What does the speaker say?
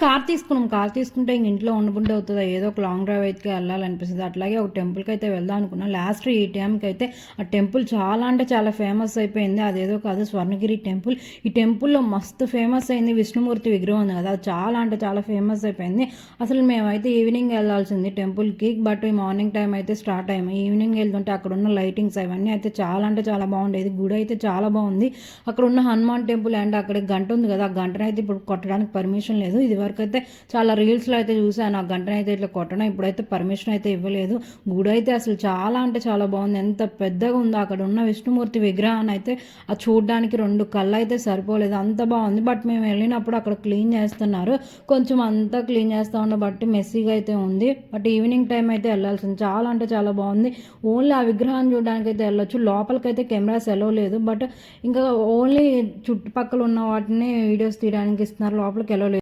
Car తీసుకుంటే ఇంక ఇంట్లో ఉండబుడ్డి అవుతుంది. ఏదో ఒక లాంగ్ డ్రైవ్ అయితే వెళ్ళాలనిపిస్తుంది. అట్లాగే ఒక టెంపుల్కి అయితే వెళ్దాం అనుకున్నాం. లాస్ట్ ఈ టైంకి అయితే ఆ టెంపుల్ చాలా అంటే చాలా ఫేమస్ అయిపోయింది. అదేదో కాదు, స్వర్ణగిరి టెంపుల్. ఈ టెంపుల్లో మస్తు ఫేమస్ అయింది. విష్ణుమూర్తి విగ్రహం ఉంది కదా, అది చాలా అంటే చాలా ఫేమస్ అయిపోయింది. అసలు మేమైతే ఈవినింగ్ వెళ్ళాల్సింది టెంపుల్కి, బట్ మార్నింగ్ టైం అయితే స్టార్ట్ అయ్యాము. ఈవినింగ్ వెళ్తుంటే అక్కడ ఉన్న లైటింగ్స్ అవన్నీ అయితే చాలా అంటే చాలా బాగుండేది. గుడి అయితే చాలా బాగుంది. అక్కడ ఉన్న హనుమాన్ టెంపుల్ అండ్ అక్కడ గంట ఉంది కదా, ఆ గంటనైతే ఇప్పుడు కొట్టడానికి పర్మిషన్ లేదు. ఇది వరకు అయితే చాలా రీల్స్లో అయితే చూసాను, ఆ గంటనైతే ఇట్లా కొట్టడం. ఇప్పుడైతే పర్మిషన్ అయితే ఇవ్వలేదు. గుడి అయితే అసలు చాలా అంటే చాలా బాగుంది. ఎంత పెద్దగా ఉందో. అక్కడ ఉన్న విష్ణుమూర్తి విగ్రహాన్ని అయితే ఆ చూడడానికి 2 కళ్ళు అయితే సరిపోలేదు, అంత బాగుంది. బట్ మేము వెళ్ళినప్పుడు అక్కడ క్లీన్ చేస్తున్నారు, కొంచెం అంతా క్లీన్ చేస్తూ ఉన్న బట్టి మెస్సీగా అయితే ఉంది. బట్ ఈవినింగ్ టైం అయితే వెళ్ళాల్సింది. చాలా అంటే చాలా బాగుంది. ఓన్లీ ఆ విగ్రహాన్ని చూడడానికి అయితే వెళ్ళొచ్చు. లోపలికైతే కెమెరాస్ ఎలో లేదు, బట్ ఇంకా ఓన్లీ చుట్టుపక్కల ఉన్న వాటిని వీడియోస్ తీయడానికి ఇస్తున్నారు, లోపలికి ఎలో లేదు.